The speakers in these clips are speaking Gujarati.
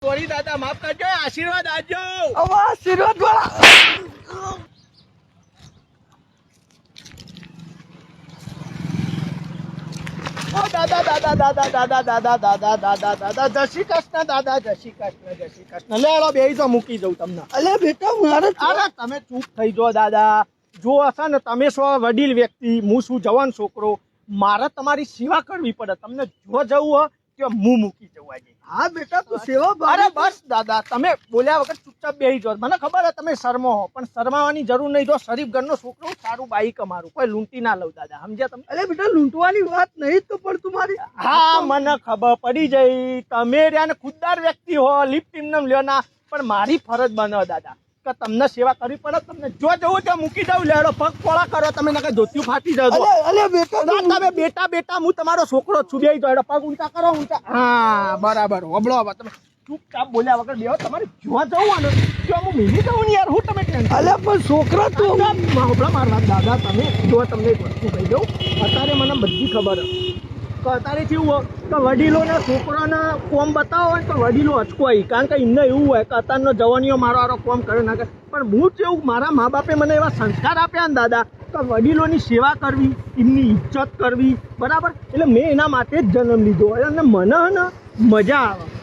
સોરી દાદા, માફ કરજો, આશીર્વાદ આપજો. હવે આશીર્વાદ વાળા દાદા દાદા દાદા દાદા દાદા દાદા દાદા દાદા જય શ્રી કૃષ્ણ દાદા, જય શ્રી કૃષ્ણ, જય શ્રી કૃષ્ણ. લેડો બેહી જાઓ, મૂકી દઉં તમને. અલે બેટા મારે અરે તમે ચૂપ થઈ જાઓ દાદા. જો હશે ને તમે છો વડીલ વ્યક્તિ, હું છું જવાન છોકરો, મારે તમારી સેવા કરવી પડે. તમને જો જવું હોય તો હું મૂકી જવું આજે. હા બેટા તું સેવા અરે બસ દાદા, તમે બોલ્યા વગર ચૂપચાપ બેહી જાઓ. મને ખબર છે તમે શરમો હો, પણ શરમાવાની જરૂર નહીં. જો શરીફ ઘરનો છોકરો, સારું બાઈક અમારું, કોઈ લૂંટી ના લઉં દાદા, સમજ્યા તમે? અલે બેટા લૂંટવાની વાત નહીં તો પણ તું મારી હા મને ખબર પડી જઈ. તમે રહ્યા ને ખુદદાર વ્યક્તિ હો, લિફ્ટ એમને લ્યો ના, પણ મારી ફરજ બનો દાદા કે તમને સેવા કરવી પડે. તમને જો જવું ત્યાં મૂકી દઉં. લેડો પગ પોળા કરો તમે, નકર ધોતિયું ફાટી જજો. અલે બેટા તમે બેટા બેટા, હું તમારો છોકરો છું. બેહી જાઓ, પગ ઊંચા કરો, ઊંચા. હા બરાબર, હોબળો. હવે તમે ચૂપચાપ બોલ્યા વગર બેહો. તમારે જો જવું ને તો હું મિલી જાઉં ને યાર. હું તમે ટેન્શન. અલે પણ છોકરા તું હોબળા મારવા દાદા. તમે જો તમને એક વસ્તુ કહી દઉં, અત્યારે મને બધી ખબર છે. અત્યારે કેવું હોય કે વડીલોના છોકરાના કોમ બતાવો હોય તો વડીલો અચકોય, કારણ કે એમને એવું હોય કે અત્યારનો જવાનીઓ મારો કોમ કરે ના કરે. પણ હું કેવું, મારા મા બાપે મને એવા સંસ્કાર આપ્યા ને દાદા કે વડીલોની સેવા કરવી, એમની ઇજ્જત કરવી, બરાબર. એટલે મેં એના માટે જ જન્મ લીધો અને મને ને મજા આવે.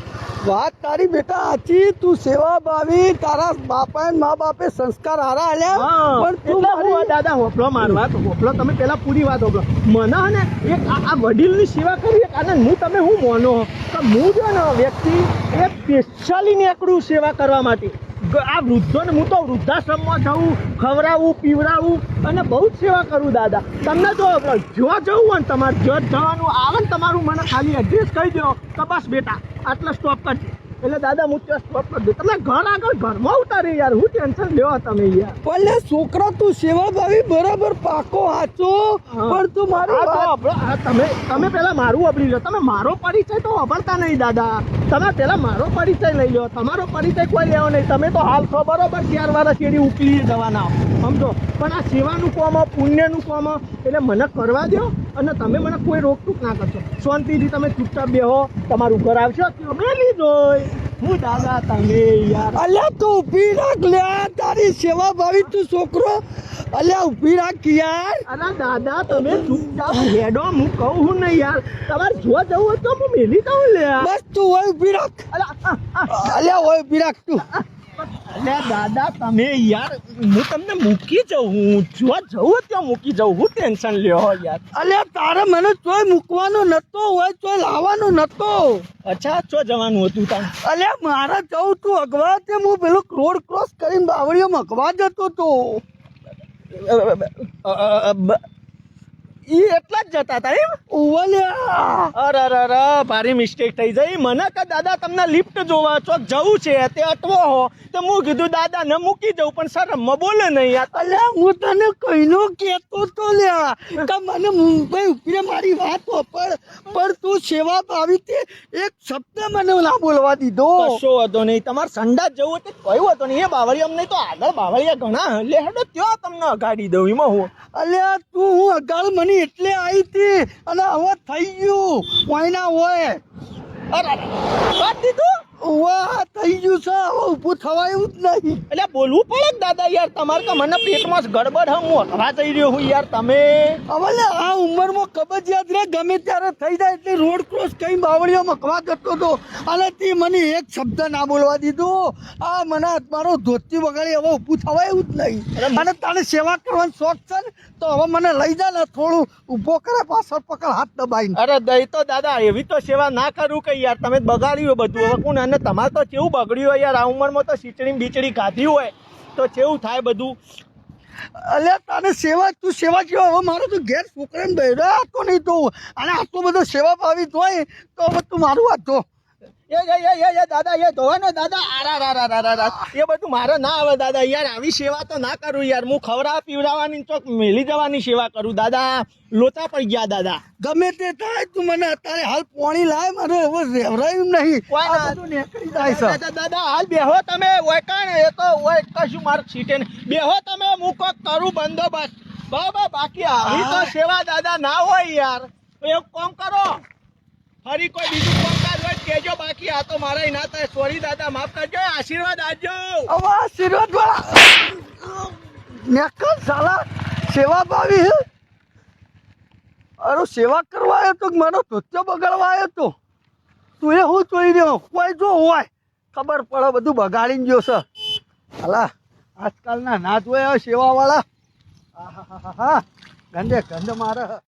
વાત તારી બેટા સાચી. તું સેવા ભાવી, તારા બાપા મા બાપે સંસ્કાર હારા આલ્યા, પણ તું એટલે દાદા હોપલો મારવા તો હોપલો. તમે પેલા પૂરી વાત હોપલો. મને ને એક આ વડીલની સેવા કરવી એક આનંદ. હું તમે હું માનો કે હું જો ને વ્યક્તિ એ સ્પેશિયલી નીકળું સેવા કરવા માટે. આ વૃદ્ધોને હું તો વૃદ્ધાશ્રમમાં જાઉં, ખવડાવું, પીવડાવું અને બહુ જ સેવા કરું દાદા. તમને જો જવું હોય ને તમારે જો જવાનું આવે ને તમારું, મને ખાલી એડ્રેસ કહી દો તો બસ બેટા આટલા સ્ટોપ કરજો. એટલે દાદા હું ત્યાં સ્ટોપ કરી દઉં. તમે ઘર આગળ ઘરમાં ઉતારી યાર, હું ટેન્શન લેવા તમે યાર. ભલે છોકરા તું સેવા ભાવી બરાબર પાકો હાચો, પણ તું મારી તમે પેલા મારું અબડી લો. તમે મારો પરિચય તો અભરતા નહીં દાદા. તમે પેલા મારો પરિચય લઈ લો. તમારો પરિચય કોઈ લેવો નહીં. તમે તો હાલ છો બરોબર 4 વાર ચેડી ઉકલી જવાના સમજો, પણ આ સેવાનું કામ, પુણ્યનું કામ, એટલે મને કરવા દો. અને તમે મને કોઈ રોકટોક ના કરશો. શાંતિથી તમે ચૂપચાપ બેહો, તમારું ઘર આવશો મેલી જોઈ. હું દાદા તમે યાર. અલ્યા તું ઊભી રાખ લ્યા, તારી સેવા ભાવી તું છોકરો. અલ્યા ઊભી રાખ યાર. અરે દાદા તમે ચૂપચાપ હેડો, હું કહું હું નહીં યાર. તમારે જો જવું હોય તો હું મેલી દઉં લે. બસ તું હોય ઊભી રાખ. અલ્યા હોય ઊભી રાખ તું. અલ્યા દાદા તમે યાર, હું તમને મૂકી જાઉં. હું જો જવું ત્યાં મૂકી જાઉં. હું ટેન્શન લ્યો યાર. અલ્યા તારે મને ચોય મૂકવાનો નતો, હોય ચોય લાવવાનો નતો. અચ્છા ચો જવાનું હતું તાર? અલ્યા મારે જવું તું અગવા તે હું પેલો રોડ ક્રોસ કરીને બાવળીઓમાં અગવા જતો તો. ઈ એટલા જ જતા હતા એમ? ઓવલ્યા અરે ભારી મિસ્ટેક થઈ જાય. મને કે દાદા તમને લિફ્ટ જોવા ચોક જવું છે, તે અટવો હો તો હું કીધું દાદા ને મૂકી જવું, પણ શરમમાં બોલે નહીં યાર. અલ્યા હું તને કઈનો કેતો તો લ્યા કે મને મુંબઈ ઉપરે મારી વાત પણ તું સેવા આવી તે એક શબ્દ મને ના બોલવા દીધો. કશો હતો નહીં. તમારે સંડાસ જવું તે કયું હતું નહીં. એ બાવળિયા નહીં તો આગળ બાવળિયા ઘણા લે હેડો ત્યાં તમને અગાડી દઉં. એમાં હું અલ્યા તું હું અગાળ મને એટલે આવી હતી અને હવે થઈ ગયું કોઈના હોય. અરે વાત દીધું વાહ થઈ ગયું છે, હવે ઊભું થવાયું જ નહીં. એટલે બોલવું પડે દાદા યાર. તમારે તો મને પેટમાં ગડબડ હું હવા જઈ રહ્યો હું યાર. તમે હવે આ ઉંમરમાં કબજિયાત રે ગમે ત્યારે થઈ જાય એટલે રોડ ક્રોસ કઈ બાવળીઓ મકવા જતો હતો અને તે મને એક શબ્દ ના બોલવા દીધું. આ મને મારો ધોતી વગાડી હવે ઊભું થવાયું જ નહીં. અને તને સેવા કરવાનો શોખ છે ને તો હવે મને લઈ જા ને થોડું ઊભો કરે, પાછળ પકડ હાથ દબાઈને. અરે દઈ તો દાદા એવી તો સેવા ના કરું કે યાર. તમે બગાડ્યું બધું. હવે કોણ અને તમારે તો કેવું બગડ્યું હોય યાર. આ ઉંમરમાં તો ખીચડી બીચડી ખાધી હોય તો કેવું થાય બધું. અલ્યા તને સેવા તું સેવા જેવા હવે મારો તો ઘેર છોકરાને બેડા હતો નહીં તો અને આટલો બધો સેવા ભાવી હોય તો હવે તું મારું વાત ધો. એ દાદા એ ધોવાનો દાદા. આરા એ બધું મારે ના આવે દાદા યાર. આવી સેવા તો ના કરું યાર. હું ખવડાવવા પીવડાવવાની ચોક મેલી જવાની સેવા કરું દાદા. લોચા પડી ગયા દાદા. ગમે તે થાય તું મને અત્યારે હાલ પોણી લાય, મારે હવે રેવરાયું નહીં. નીકળી જાય છે દાદા. હાલ બેહો તમે. ઓય કાણ એ તો ઓય કશું મારે સીટે ને બેહો તમે. હું કોક કરું બંદોબસ્ત. બાબા બાકી આવી તો સેવા દાદા ના હોય યાર. એક કામ કરો ફરી કોઈ બીજું કામકાજ હોય તો કહેજો, બાકી આ તો મારા ના થાય. સોરી દાદા, માફ કરજો, આશીર્વાદ આપજો. હવે આશીર્વાદ વાળા નેકર સાલા સેવા ભાવી હે. અરે સેવા કરવા આવ્યો તો કે મારો ધોતિયો બગાડવા આવ્યો તો? તું એ હું જોઈ રહ્યો? કોઈ જો હોય ખબર પડે, બધું બગાડીને ગયો છે. હાલા આજકાલના ના જોયા સેવા વાળા. હા ગંદે ગંદ મારે.